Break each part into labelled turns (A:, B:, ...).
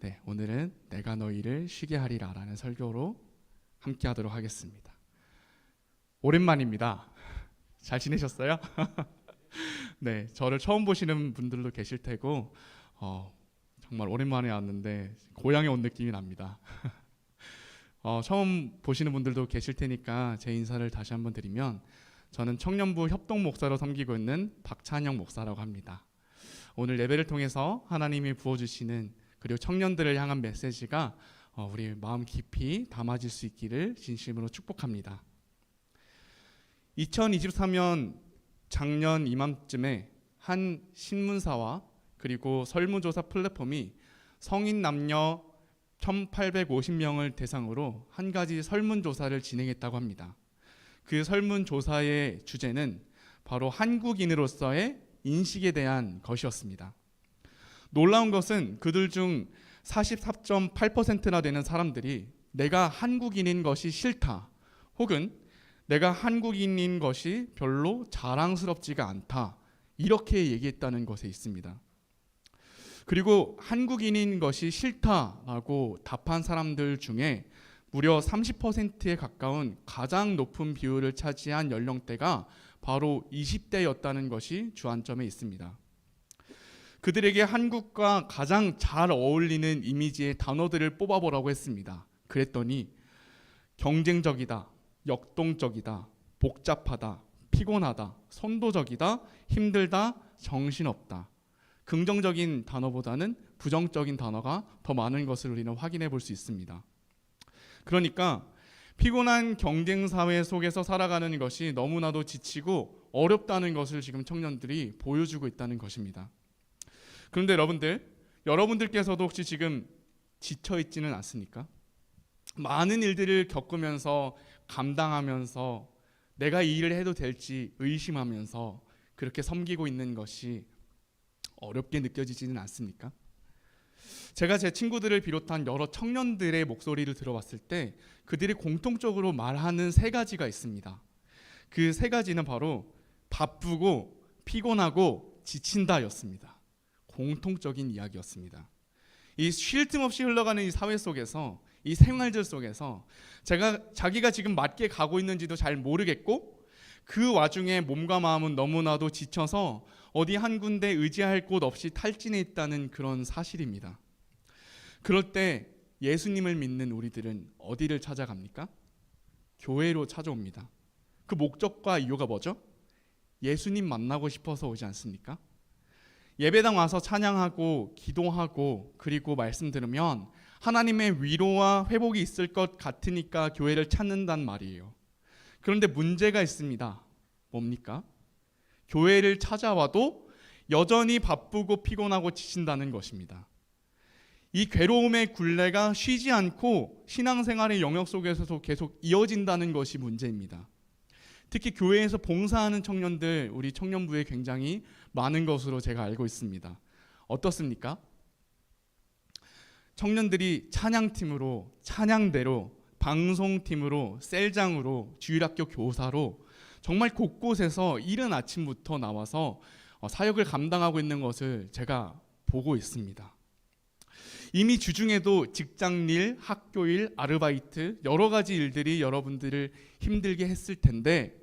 A: 네, 오늘은 내가 너희를 쉬게 하리라 라는 설교로 함께 하도록 하겠습니다. 오랜만입니다. 잘 지내셨어요? 네, 저를 처음 보시는 분들도 계실 테고 정말 오랜만에 왔는데 고향에 온 느낌이 납니다. 처음 보시는 분들도 계실 테니까 제 인사를 다시 한번 드리면, 저는 청년부 협동 목사로 섬기고 있는 박찬영 목사라고 합니다. 오늘 예배를 통해서 하나님이 부어주시는, 그리고 청년들을 향한 메시지가 우리 마음 깊이 담아질 수 있기를 진심으로 축복합니다. 2023년 작년 이맘쯤에 한 신문사와 그리고 설문조사 플랫폼이 성인 남녀 1850명을 대상으로 한 가지 설문조사를 진행했다고 합니다. 그 설문조사의 주제는 바로 한국인으로서의 인식에 대한 것이었습니다. 놀라운 것은 그들 중 44.8%나 되는 사람들이 내가 한국인인 것이 싫다, 혹은 내가 한국인인 것이 별로 자랑스럽지가 않다, 이렇게 얘기했다는 것에 있습니다. 그리고 한국인인 것이 싫다라고 답한 사람들 중에 무려 30%에 가까운 가장 높은 비율을 차지한 연령대가 바로 20대였다는 것이 주안점에 있습니다. 그들에게 한국과 가장 잘 어울리는 이미지의 단어들을 뽑아보라고 했습니다. 그랬더니 경쟁적이다, 역동적이다, 복잡하다, 피곤하다, 선도적이다, 힘들다, 정신없다. 긍정적인 단어보다는 부정적인 단어가 더 많은 것을 우리는 확인해 볼 수 있습니다. 그러니까 피곤한 경쟁사회 속에서 살아가는 것이 너무나도 지치고 어렵다는 것을 지금 청년들이 보여주고 있다는 것입니다. 그런데 여러분들께서도 혹시 지금 지쳐있지는 않습니까? 많은 일들을 겪으면서, 감당하면서, 내가 이 일을 해도 될지 의심하면서 그렇게 섬기고 있는 것이 어렵게 느껴지지는 않습니까? 제가 제 친구들을 비롯한 여러 청년들의 목소리를 들어봤을 때 그들이 공통적으로 말하는 세 가지가 있습니다. 그 세 가지는 바로 바쁘고 피곤하고 지친다였습니다. 공통적인 이야기였습니다. 이 쉴 틈 없이 흘러가는 이 사회 속에서, 이 생활들 속에서 자기가 지금 맞게 가고 있는지도 잘 모르겠고, 그 와중에 몸과 마음은 너무나도 지쳐서 어디 한 군데 의지할 곳 없이 탈진해 있다는 그런 사실입니다. 그럴 때 예수님을 믿는 우리들은 어디를 찾아갑니까? 교회로 찾아옵니다. 그 목적과 이유가 뭐죠? 예수님 만나고 싶어서 오지 않습니까? 예배당 와서 찬양하고 기도하고 그리고 말씀 들으면 하나님의 위로와 회복이 있을 것 같으니까 교회를 찾는단 말이에요. 그런데 문제가 있습니다. 뭡니까? 교회를 찾아와도 여전히 바쁘고 피곤하고 지친다는 것입니다. 이 괴로움의 굴레가 쉬지 않고 신앙생활의 영역 속에서도 계속 이어진다는 것이 문제입니다. 특히 교회에서 봉사하는 청년들, 우리 청년부에 굉장히 많은 것으로 제가 알고 있습니다. 어떻습니까? 청년들이 찬양팀으로, 찬양대로, 방송팀으로, 셀장으로, 주일학교 교사로 정말 곳곳에서 이른 아침부터 나와서 사역을 감당하고 있는 것을 제가 보고 있습니다. 이미 주중에도 직장일, 학교일, 아르바이트 여러 가지 일들이 여러분들을 힘들게 했을 텐데,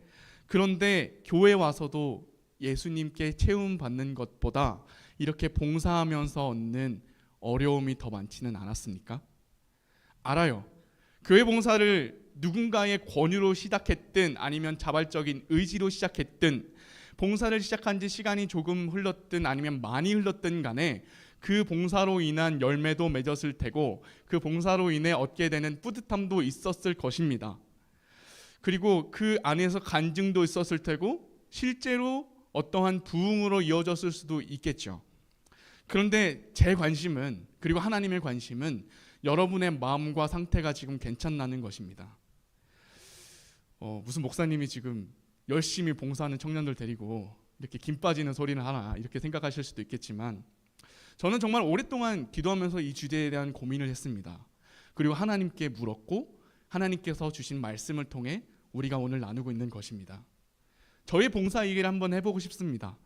A: 그런데 교회 와서도 예수님께 체험받는 것보다 이렇게 봉사하면서 얻는 어려움이 더 많지는 않았습니까? 알아요. 교회 봉사를 누군가의 권유로 시작했든 아니면 자발적인 의지로 시작했든, 봉사를 시작한 지 시간이 조금 흘렀든 아니면 많이 흘렀든 간에 그 봉사로 인한 열매도 맺었을 테고, 그 봉사로 인해 얻게 되는 뿌듯함도 있었을 것입니다. 그리고 그 안에서 간증도 있었을 테고, 실제로 어떠한 부흥으로 이어졌을 수도 있겠죠. 그런데 제 관심은, 그리고 하나님의 관심은 여러분의 마음과 상태가 지금 괜찮나는 것입니다. 무슨 목사님이 지금 열심히 봉사하는 청년들 데리고 이렇게 김 빠지는 소리는 하나, 이렇게 생각하실 수도 있겠지만, 저는 정말 오랫동안 기도하면서 이 주제에 대한 고민을 했습니다. 그리고 하나님께 물었고, 하나님께서 주신 말씀을 통해 우리가 오늘 나누고 있는 것입니다. 저의 봉사 얘기를 한번 해보고 싶습니다.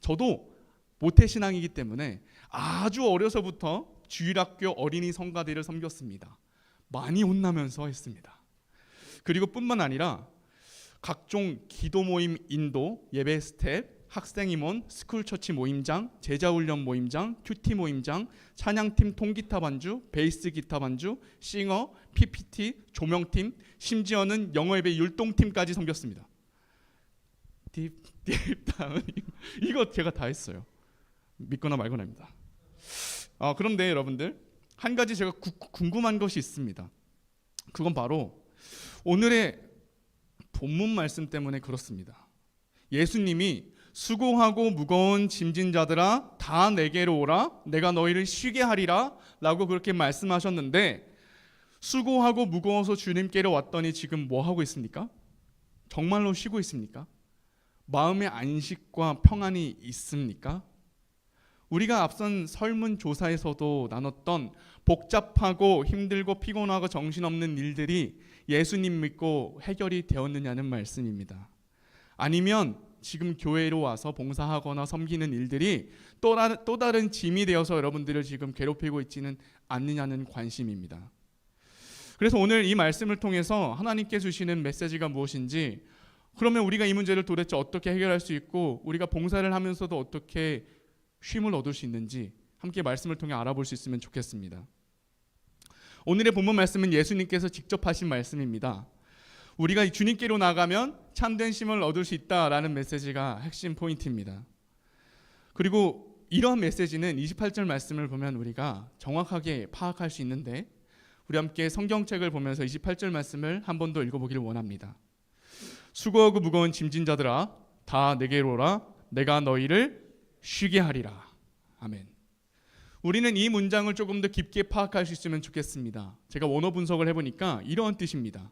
A: 저도 모태신앙이기 때문에 아주 어려서부터 주일학교 어린이 성가대를 섬겼습니다. 많이 혼나면서 했습니다. 그리고 뿐만 아니라 각종 기도 모임 인도, 예배 스텝, 학생 임원, 스쿨 처치 모임장, 제자훈련 모임장, 큐티 모임장, 찬양팀 통기타 반주, 베이스 기타 반주, 싱어, PPT, 조명팀, 심지어는 영어 예배 율동팀까지 섬겼습니다. 딥다운 이거 제가 다 했어요. 믿거나 말거나입니다. 그런데 여러분들, 한 가지 제가 궁금한 것이 있습니다. 그건 바로 오늘의 본문 말씀 때문에 그렇습니다. 예수님이 수고하고 무거운 짐진 자들아 다 내게로 오라 내가 너희를 쉬게 하리라 라고 그렇게 말씀하셨는데, 수고하고 무거워서 주님께로 왔더니 지금 뭐 하고 있습니까? 정말로 쉬고 있습니까? 마음의 안식과 평안이 있습니까? 우리가 앞선 설문조사에서도 나눴던 복잡하고 힘들고 피곤하고 정신없는 일들이 예수님 믿고 해결이 되었느냐는 말씀입니다. 아니면 지금 교회로 와서 봉사하거나 섬기는 일들이 또 다른 짐이 되어서 여러분들을 지금 괴롭히고 있지는 않느냐는 관심입니다. 그래서 오늘 이 말씀을 통해서 하나님께 주시는 메시지가 무엇인지, 그러면 우리가 이 문제를 도대체 어떻게 해결할 수 있고 우리가 봉사를 하면서도 어떻게 쉼을 얻을 수 있는지 함께 말씀을 통해 알아볼 수 있으면 좋겠습니다. 오늘의 본문 말씀은 예수님께서 직접 하신 말씀입니다. 우리가 주님께로 나가면 참된 쉼을 얻을 수 있다라는 메시지가 핵심 포인트입니다. 그리고 이러한 메시지는 28절 말씀을 보면 우리가 정확하게 파악할 수 있는데, 우리 함께 성경책을 보면서 28절 말씀을 한 번 더 읽어보기를 원합니다. 수고하고 무거운 짐진 자들아 다 내게로 오라 내가 너희를 쉬게 하리라. 아멘. 우리는 이 문장을 조금 더 깊게 파악할 수 있으면 좋겠습니다. 제가 원어 분석을 해보니까 이러한 뜻입니다.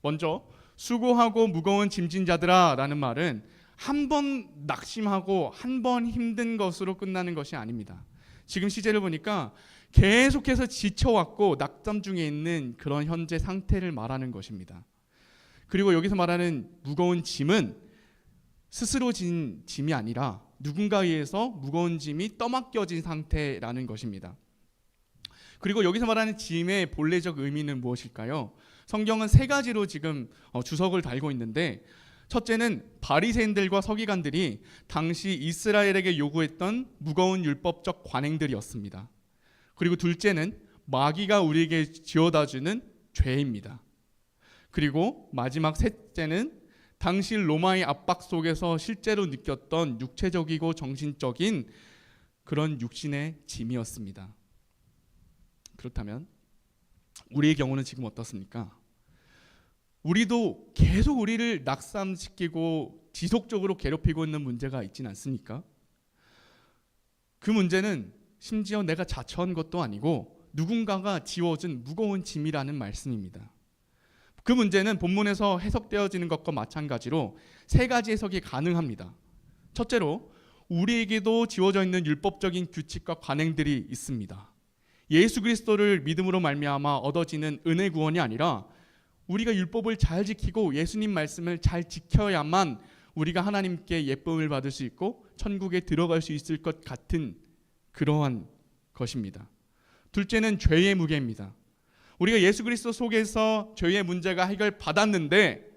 A: 먼저 수고하고 무거운 짐진 자들아 라는 말은 한 번 낙심하고 한 번 힘든 것으로 끝나는 것이 아닙니다. 지금 시제를 보니까 계속해서 지쳐왔고 낙담 중에 있는 그런 현재 상태를 말하는 것입니다. 그리고 여기서 말하는 무거운 짐은 스스로 진 짐이 아니라 누군가에 의해서 무거운 짐이 떠맡겨진 상태라는 것입니다. 그리고 여기서 말하는 짐의 본래적 의미는 무엇일까요? 성경은 세 가지로 지금 주석을 달고 있는데, 첫째는 바리새인들과 서기관들이 당시 이스라엘에게 요구했던 무거운 율법적 관행들이었습니다. 그리고 둘째는 마귀가 우리에게 지어다주는 죄입니다. 그리고 마지막 셋째는 당시 로마의 압박 속에서 실제로 느꼈던 육체적이고 정신적인 그런 육신의 짐이었습니다. 그렇다면 우리의 경우는 지금 어떻습니까? 우리도 계속 우리를 낙담시키고 지속적으로 괴롭히고 있는 문제가 있지는 않습니까? 그 문제는 심지어 내가 자처한 것도 아니고 누군가가 지워준 무거운 짐이라는 말씀입니다. 그 문제는 본문에서 해석되어지는 것과 마찬가지로 세 가지 해석이 가능합니다. 첫째로 우리에게도 지워져 있는 율법적인 규칙과 관행들이 있습니다. 예수 그리스도를 믿음으로 말미암아 얻어지는 은혜 구원이 아니라 우리가 율법을 잘 지키고 예수님 말씀을 잘 지켜야만 우리가 하나님께 예쁨을 받을 수 있고 천국에 들어갈 수 있을 것 같은 그러한 것입니다. 둘째는 죄의 무게입니다. 우리가 예수 그리스도 속에서 죄의 문제가 해결받았는데,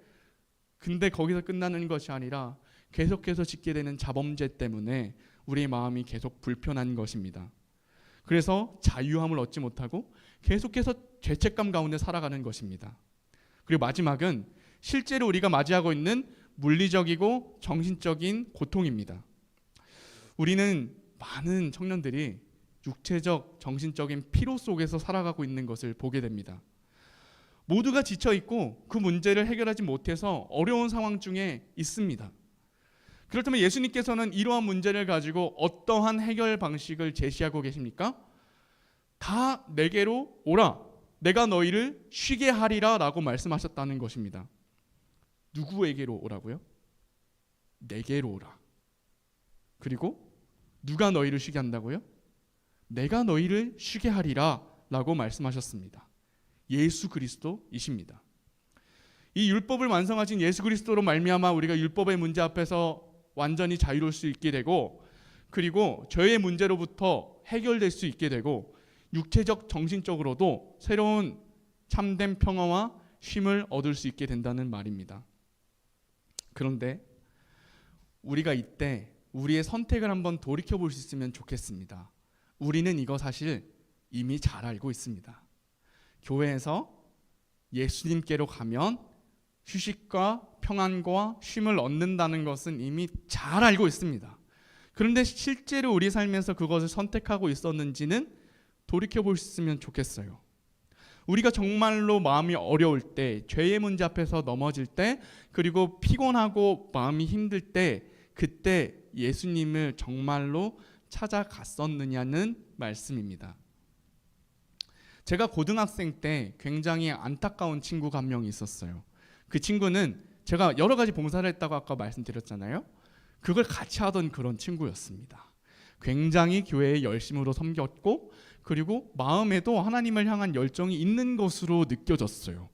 A: 근데 거기서 끝나는 것이 아니라 계속해서 짓게 되는 자범죄 때문에 우리의 마음이 계속 불편한 것입니다. 그래서 자유함을 얻지 못하고 계속해서 죄책감 가운데 살아가는 것입니다. 그리고 마지막은 실제로 우리가 맞이하고 있는 물리적이고 정신적인 고통입니다. 우리는 많은 청년들이 육체적, 정신적인 피로 속에서 살아가고 있는 것을 보게 됩니다. 모두가 지쳐있고 그 문제를 해결하지 못해서 어려운 상황 중에 있습니다. 그렇다면 예수님께서는 이러한 문제를 가지고 어떠한 해결 방식을 제시하고 계십니까? 다 내게로 오라 내가 너희를 쉬게 하리라 라고 말씀하셨다는 것입니다. 누구에게로 오라고요? 내게로 오라. 그리고 누가 너희를 쉬게 한다고요? 내가 너희를 쉬게 하리라 라고 말씀하셨습니다. 예수 그리스도이십니다. 이 율법을 완성하신 예수 그리스도로 말미암아 우리가 율법의 문제 앞에서 완전히 자유로울 수 있게 되고, 그리고 죄의 문제로부터 해결될 수 있게 되고, 육체적, 정신적으로도 새로운 참된 평화와 쉼을 얻을 수 있게 된다는 말입니다. 그런데 우리가 이때 우리의 선택을 한번 돌이켜 볼 수 있으면 좋겠습니다. 우리는 이거 사실 이미 잘 알고 있습니다. 교회에서 예수님께로 가면 휴식과 평안과 쉼을 얻는다는 것은 이미 잘 알고 있습니다. 그런데 실제로 우리 삶에서 그것을 선택하고 있었는지는 돌이켜 볼 수 있으면 좋겠어요. 우리가 정말로 마음이 어려울 때, 죄의 문제 앞에서 넘어질 때, 그리고 피곤하고 마음이 힘들 때, 그때 예수님을 정말로 찾아갔었느냐는 말씀입니다. 제가 고등학생 때 굉장히 안타까운 친구가 한 명 있었어요. 그 친구는 제가 여러 가지 봉사를 했다고 아까 말씀드렸잖아요. 그걸 같이 하던 그런 친구였습니다. 굉장히 교회에 열심으로 섬겼고, 그리고 마음에도 하나님을 향한 열정이 있는 것으로 느껴졌어요.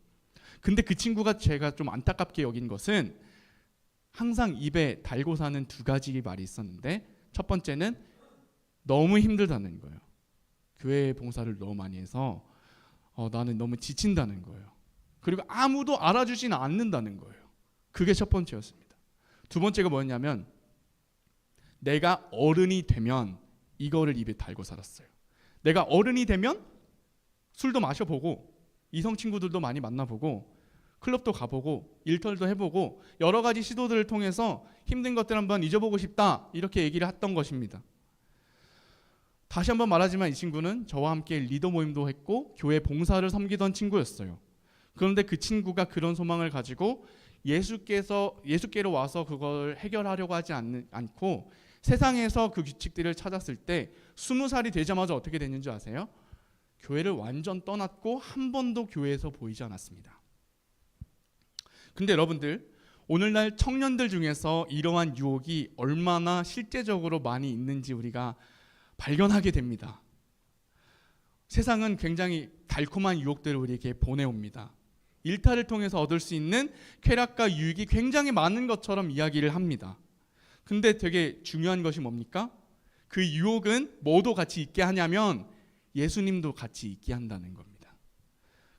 A: 근데 그 친구가 제가 좀 안타깝게 여긴 것은 항상 입에 달고 사는 두 가지 말이 있었는데, 첫 번째는 너무 힘들다는 거예요. 교회 봉사를 너무 많이 해서 나는 너무 지친다는 거예요. 그리고 아무도 알아주지는 않는다는 거예요. 그게 첫 번째였습니다. 두 번째가 뭐였냐면, 내가 어른이 되면 이거를 입에 달고 살았어요. 내가 어른이 되면 술도 마셔보고, 이성 친구들도 많이 만나보고, 클럽도 가보고, 일터도 해보고, 여러 가지 시도들을 통해서 힘든 것들 한번 잊어보고 싶다, 이렇게 얘기를 했던 것입니다. 다시 한번 말하지만 이 친구는 저와 함께 리더 모임도 했고 교회 봉사를 섬기던 친구였어요. 그런데 그 친구가 그런 소망을 가지고 예수께로 와서 그걸 해결하려고 하지 않고 세상에서 그 규칙들을 찾았을 때 20살이 되자마자 어떻게 됐는지 아세요? 교회를 완전 떠났고 한 번도 교회에서 보이지 않았습니다. 근데 여러분들, 오늘날 청년들 중에서 이러한 유혹이 얼마나 실제적으로 많이 있는지 우리가 발견하게 됩니다. 세상은 굉장히 달콤한 유혹들을 우리에게 보내옵니다. 일탈을 통해서 얻을 수 있는 쾌락과 유익이 굉장히 많은 것처럼 이야기를 합니다. 근데 되게 중요한 것이 뭡니까? 그 유혹은 뭐도 같이 있게 하냐면 예수님도 같이 있게 한다는 겁니다.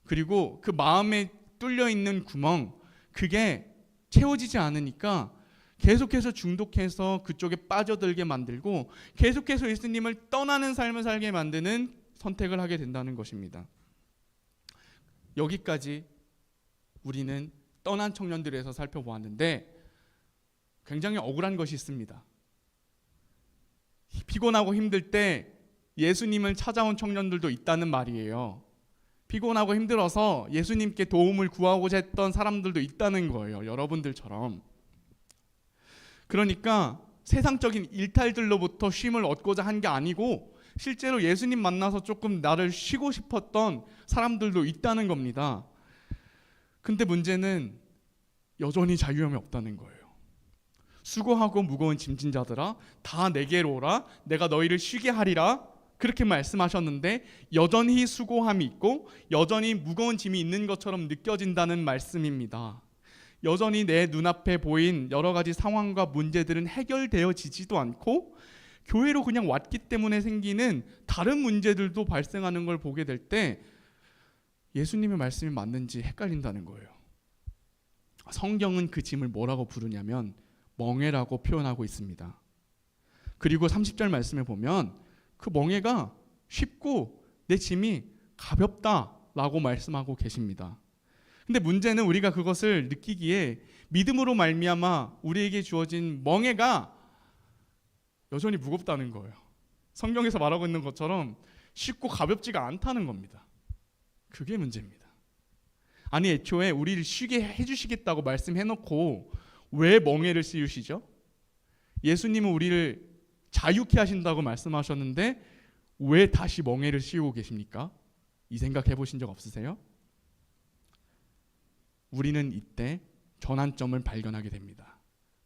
A: 그리고 그 마음에 뚫려 있는 구멍, 그게 채워지지 않으니까 계속해서 중독해서 그쪽에 빠져들게 만들고 계속해서 예수님을 떠나는 삶을 살게 만드는 선택을 하게 된다는 것입니다. 여기까지 우리는 떠난 청년들에서 살펴보았는데 굉장히 억울한 것이 있습니다. 피곤하고 힘들 때 예수님을 찾아온 청년들도 있다는 말이에요. 피곤하고 힘들어서 예수님께 도움을 구하고자 했던 사람들도 있다는 거예요. 여러분들처럼. 그러니까 세상적인 일탈들로부터 쉼을 얻고자 한 게 아니고 실제로 예수님 만나서 조금 나를 쉬고 싶었던 사람들도 있다는 겁니다. 근데 문제는 여전히 자유함이 없다는 거예요. 수고하고 무거운 짐진 자들아 다 내게로 오라, 내가 너희를 쉬게 하리라, 그렇게 말씀하셨는데 여전히 수고함이 있고 여전히 무거운 짐이 있는 것처럼 느껴진다는 말씀입니다. 여전히 내 눈앞에 보인 여러 가지 상황과 문제들은 해결되어지지도 않고 교회로 그냥 왔기 때문에 생기는 다른 문제들도 발생하는 걸 보게 될 때 예수님의 말씀이 맞는지 헷갈린다는 거예요. 성경은 그 짐을 뭐라고 부르냐면 멍에라고 표현하고 있습니다. 그리고 30절 말씀에 보면 그 멍에가 쉽고 내 짐이 가볍다라고 말씀하고 계십니다. 근데 문제는 우리가 그것을 느끼기에 믿음으로 말미암아 우리에게 주어진 멍에가 여전히 무겁다는 거예요. 성경에서 말하고 있는 것처럼 쉽고 가볍지가 않다는 겁니다. 그게 문제입니다. 아니 애초에 우리를 쉬게 해주시겠다고 말씀해놓고 왜 멍에를 씌우시죠? 예수님은 우리를 자유케 하신다고 말씀하셨는데 왜 다시 멍에를 씌우고 계십니까? 이 생각 해보신 적 없으세요? 우리는 이때 전환점을 발견하게 됩니다.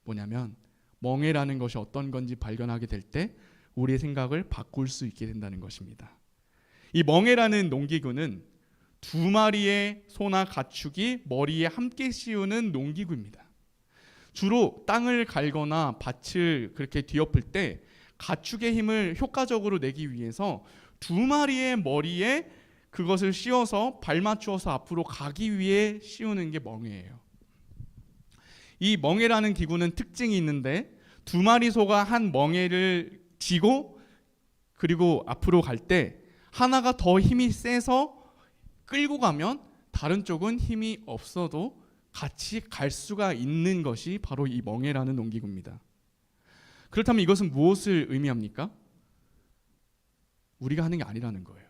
A: 뭐냐면 멍에라는 것이 어떤 건지 발견하게 될 때 우리의 생각을 바꿀 수 있게 된다는 것입니다. 이 멍에라는 농기구는 두 마리의 소나 가축이 머리에 함께 씌우는 농기구입니다. 주로 땅을 갈거나 밭을 그렇게 뒤엎을 때 가축의 힘을 효과적으로 내기 위해서 두 마리의 머리에 그것을 씌워서 발 맞추어서 앞으로 가기 위해 씌우는 게 멍에예요. 이 멍에라는 기구는 특징이 있는데 두 마리 소가 한 멍에를 쥐고 그리고 앞으로 갈 때 하나가 더 힘이 세서 끌고 가면 다른 쪽은 힘이 없어도 같이 갈 수가 있는 것이 바로 이 멍에라는 농기구입니다. 그렇다면 이것은 무엇을 의미합니까? 우리가 하는 게 아니라는 거예요.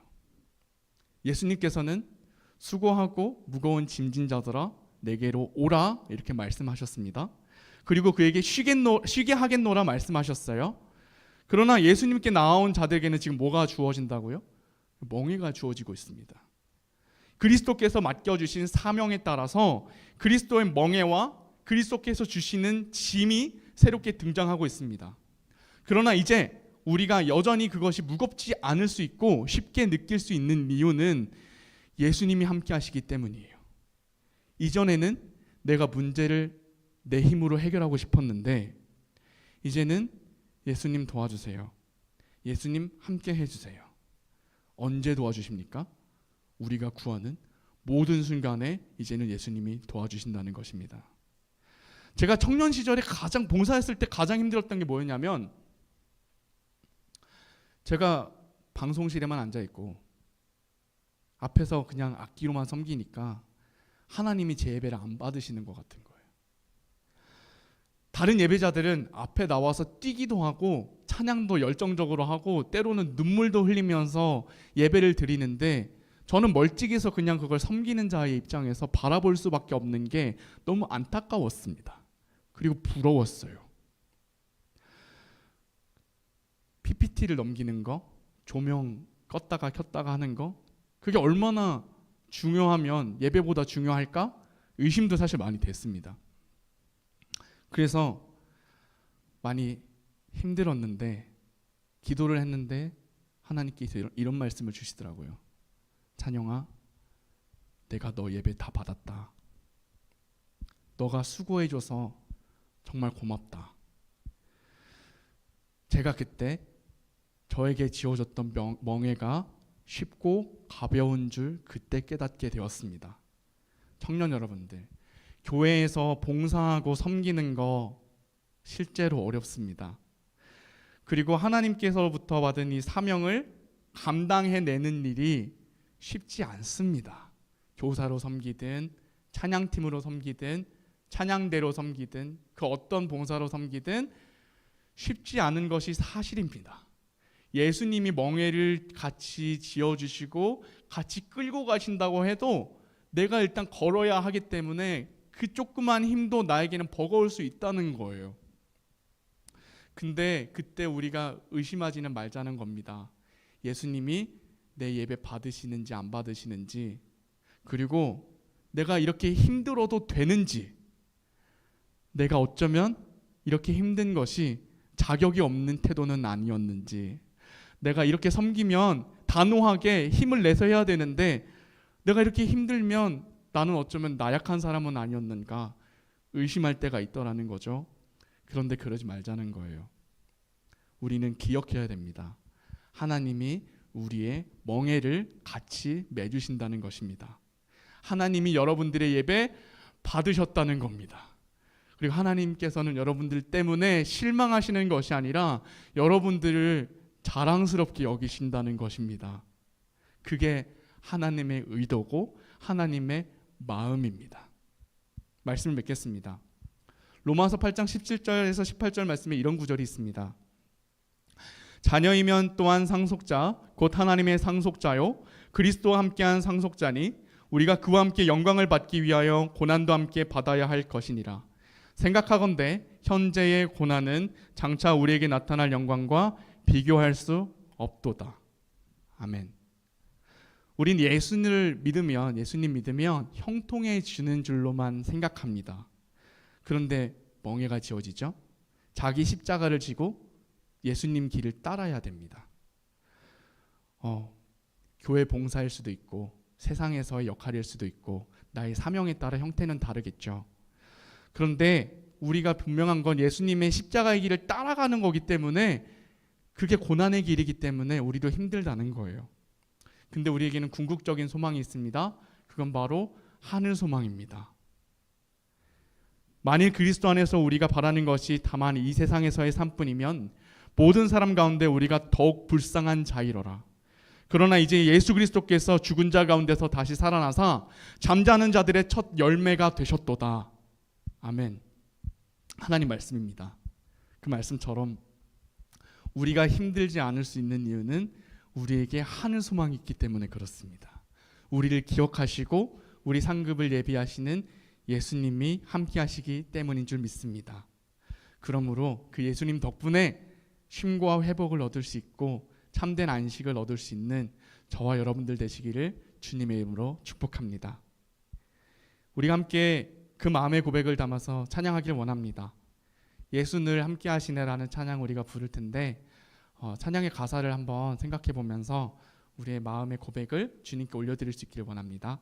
A: 예수님께서는 수고하고 무거운 짐진 자들아 내게로 오라 이렇게 말씀하셨습니다. 그리고 그에게 쉬게 하겠노라 말씀하셨어요. 그러나 예수님께 나온 자들에게는 지금 뭐가 주어진다고요? 멍에가 주어지고 있습니다. 그리스도께서 맡겨주신 사명에 따라서 그리스도의 멍에와 그리스도께서 주시는 짐이 새롭게 등장하고 있습니다. 그러나 이제 우리가 여전히 그것이 무겁지 않을 수 있고 쉽게 느낄 수 있는 이유는 예수님이 함께 하시기 때문이에요. 이전에는 내가 문제를 내 힘으로 해결하고 싶었는데 이제는 예수님 도와주세요. 예수님 함께 해주세요. 언제 도와주십니까? 우리가 구하는 모든 순간에 이제는 예수님이 도와주신다는 것입니다. 제가 청년 시절에 가장 봉사했을 때 가장 힘들었던 게 뭐였냐면 제가 방송실에만 앉아있고 앞에서 그냥 악기로만 섬기니까 하나님이 제 예배를 안 받으시는 것 같은 거예요. 다른 예배자들은 앞에 나와서 뛰기도 하고 찬양도 열정적으로 하고 때로는 눈물도 흘리면서 예배를 드리는데 저는 멀찍이서 그냥 그걸 섬기는 자의 입장에서 바라볼 수밖에 없는 게 너무 안타까웠습니다. 그리고 부러웠어요. PPT를 넘기는 거, 조명 껐다가 켰다가 하는 거, 그게 얼마나 중요하면 예배보다 중요할까? 의심도 사실 많이 됐습니다. 그래서 많이 힘들었는데 기도를 했는데 하나님께서 이런 말씀을 주시더라고요. 찬영아, 내가 너 예배 다 받았다. 너가 수고해줘서 정말 고맙다. 제가 그때 저에게 지어졌던 멍에가 쉽고 가벼운 줄 그때 깨닫게 되었습니다. 청년 여러분들, 교회에서 봉사하고 섬기는 거 실제로 어렵습니다. 그리고 하나님께서부터 받은 이 사명을 감당해내는 일이 쉽지 않습니다. 교사로 섬기든 찬양팀으로 섬기든 찬양대로 섬기든 그 어떤 봉사로 섬기든 쉽지 않은 것이 사실입니다. 예수님이 멍에를 같이 지어주시고 같이 끌고 가신다고 해도 내가 일단 걸어야 하기 때문에 그 조그만 힘도 나에게는 버거울 수 있다는 거예요. 근데 그때 우리가 의심하지는 말자는 겁니다. 예수님이 내 예배 받으시는지 안 받으시는지, 그리고 내가 이렇게 힘들어도 되는지, 내가 어쩌면 이렇게 힘든 것이 자격이 없는 태도는 아니었는지, 내가 이렇게 섬기면 단호하게 힘을 내서 해야 되는데 내가 이렇게 힘들면 나는 어쩌면 나약한 사람은 아니었는가 의심할 때가 있더라는 거죠. 그런데 그러지 말자는 거예요. 우리는 기억해야 됩니다. 하나님이 우리의 멍에를 같이 매주신다는 것입니다. 하나님이 여러분들의 예배 받으셨다는 겁니다. 그리고 하나님께서는 여러분들 때문에 실망하시는 것이 아니라 여러분들을 자랑스럽게 여기신다는 것입니다. 그게 하나님의 의도고 하나님의 마음입니다. 말씀을 맺겠습니다. 로마서 8장 17절에서 18절 말씀에 이런 구절이 있습니다. 자녀이면 또한 상속자 곧 하나님의 상속자요 그리스도와 함께한 상속자니 우리가 그와 함께 영광을 받기 위하여 고난도 함께 받아야 할 것이니라. 생각하건대 현재의 고난은 장차 우리에게 나타날 영광과 비교할 수 없도다. 아멘. 우린 예수님 믿으면 형통해지는 줄로만 생각합니다. 그런데 멍에가 지어지죠. 자기 십자가를 지고 예수님 길을 따라야 됩니다. 교회 봉사일 수도 있고 세상에서의 역할일 수도 있고 나의 사명에 따라 형태는 다르겠죠. 그런데 우리가 분명한 건 예수님의 십자가의 길을 따라가는 거기 때문에 그게 고난의 길이기 때문에 우리도 힘들다는 거예요. 근데 우리에게는 궁극적인 소망이 있습니다. 그건 바로 하늘 소망입니다. 만일 그리스도 안에서 우리가 바라는 것이 다만 이 세상에서의 삶뿐이면 모든 사람 가운데 우리가 더욱 불쌍한 자이러라. 그러나 이제 예수 그리스도께서 죽은 자 가운데서 다시 살아나사 잠자는 자들의 첫 열매가 되셨도다. 아멘. 하나님 말씀입니다. 그 말씀처럼 우리가 힘들지 않을 수 있는 이유는 우리에게 하늘 소망이 있기 때문에 그렇습니다. 우리를 기억하시고 우리 상급을 예비하시는 예수님이 함께 하시기 때문인 줄 믿습니다. 그러므로 그 예수님 덕분에 쉼과 회복을 얻을 수 있고 참된 안식을 얻을 수 있는 저와 여러분들 되시기를 주님의 이름으로 축복합니다. 우리가 함께 그 마음의 고백을 담아서 찬양하기를 원합니다. 예수 늘 함께 하시네라는 찬양 우리가 부를 텐데 찬양의 가사를 한번 생각해 보면서 우리의 마음의 고백을 주님께 올려드릴 수 있기를 원합니다.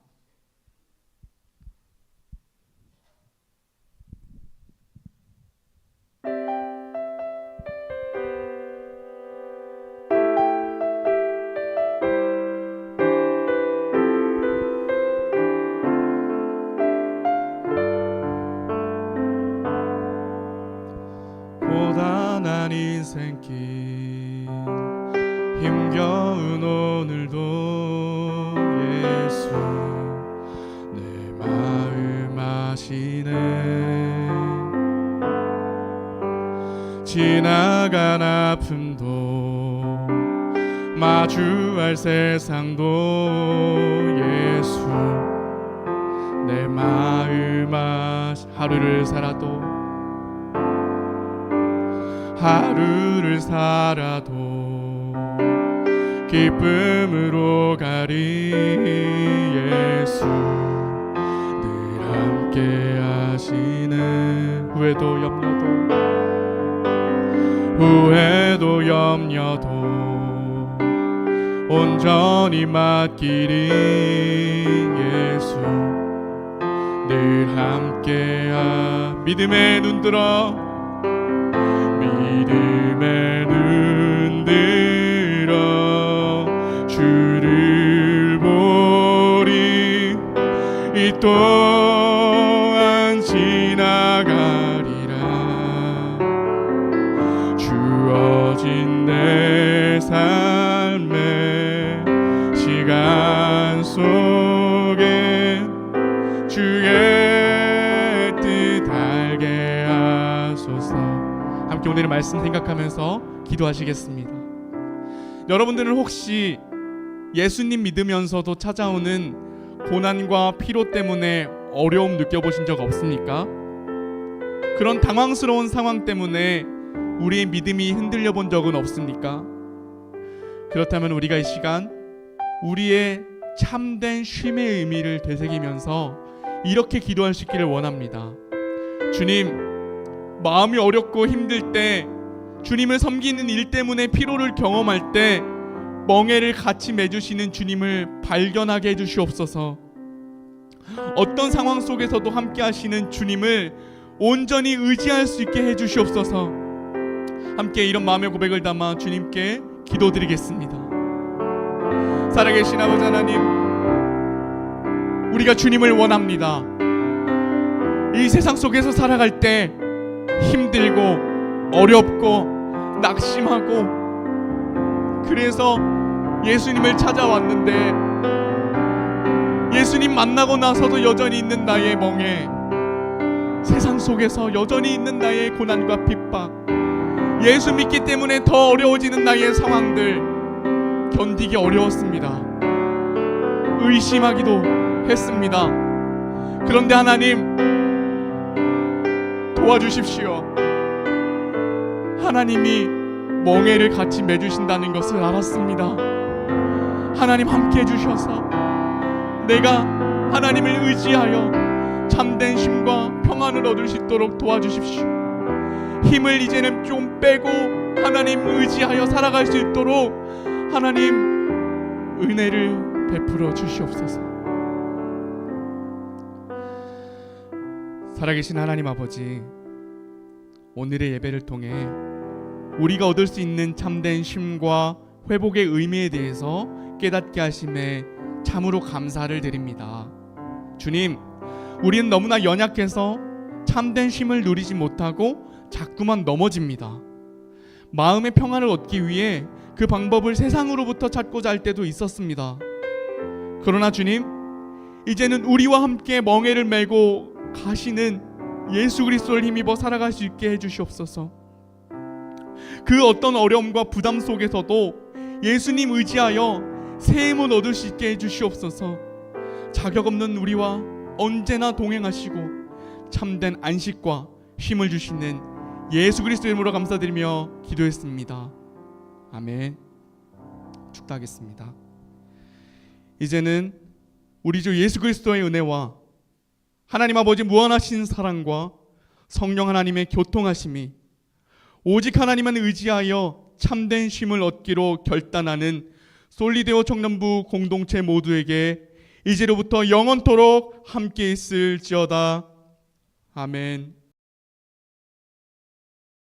A: 고단한 인생길 힘겨운 오늘도 예수 내 마음 아시네. 지나간 아픔도 마주할 세상도 예수 내 마음 하루를 살아도 기쁨으로 가리. 예수 늘 함께 하시네. 후회도 염려도 온전히 맡기리. 예수 늘 함께하. 믿음의 눈 들어 주를 보리. 이 또한 지나가리라. 주어진 내 삶의 시간 속에 주의 뜻 알게 하소서. 함께 오늘의 말씀 생각하면서 기도하시겠습니다. 여러분들은 혹시 예수님 믿으면서도 찾아오는 고난과 피로 때문에 어려움 느껴보신 적 없습니까? 그런 당황스러운 상황 때문에 우리의 믿음이 흔들려 본 적은 없습니까? 그렇다면 우리가 이 시간 우리의 참된 쉼의 의미를 되새기면서 이렇게 기도할 수 있기를 원합니다. 주님, 마음이 어렵고 힘들 때, 주님을 섬기는 일 때문에 피로를 경험할 때 멍에를 같이 매주시는 주님을 발견하게 해주시옵소서. 어떤 상황 속에서도 함께 하시는 주님을 온전히 의지할 수 있게 해주시옵소서. 함께 이런 마음의 고백을 담아 주님께 기도드리겠습니다. 살아계신 아버지 하나님, 우리가 주님을 원합니다. 이 세상 속에서 살아갈 때 힘들고 어렵고 낙심하고, 그래서 예수님을 찾아왔는데 예수님 만나고 나서도 여전히 있는 나의 멍에, 세상 속에서 여전히 있는 나의 고난과 핍박, 예수 믿기 때문에 더 어려워지는 나의 상황들 견디기 어려웠습니다. 의심하기도 했습니다. 그런데 하나님 도와주십시오. 하나님이 멍에를 같이 매주신다는 것을 알았습니다. 하나님 함께 해주셔서 내가 하나님을 의지하여 참된 쉼과 평안을 얻을 수 있도록 도와주십시오. 힘을 이제는 좀 빼고 하나님 의지하여 살아갈 수 있도록 하나님 은혜를 베풀어 주시옵소서. 살아계신 하나님 아버지, 오늘의 예배를 통해 우리가 얻을 수 있는 참된 쉼과 회복의 의미에 대해서 깨닫게 하심에 참으로 감사를 드립니다. 주님, 우리는 너무나 연약해서 참된 쉼을 누리지 못하고 자꾸만 넘어집니다. 마음의 평안을 얻기 위해 그 방법을 세상으로부터 찾고자 할 때도 있었습니다. 그러나 주님, 이제는 우리와 함께 멍에를 메고 가시는 예수 그리스도를 힘입어 살아갈 수 있게 해주시옵소서. 그 어떤 어려움과 부담 속에서도 예수님 의지하여 새 힘을 얻을 수 있게 해주시옵소서. 자격 없는 우리와 언제나 동행하시고 참된 안식과 힘을 주시는 예수 그리스도 이름으로 감사드리며 기도했습니다. 아멘. 축도하겠습니다. 이제는 우리 주 예수 그리스도의 은혜와 하나님 아버지 무한하신 사랑과 성령 하나님의 교통하심이 오직 하나님만 의지하여 참된 쉼을 얻기로 결단하는 솔리데오 청년부 공동체 모두에게 이제로부터 영원토록 함께 있을지어다. 아멘.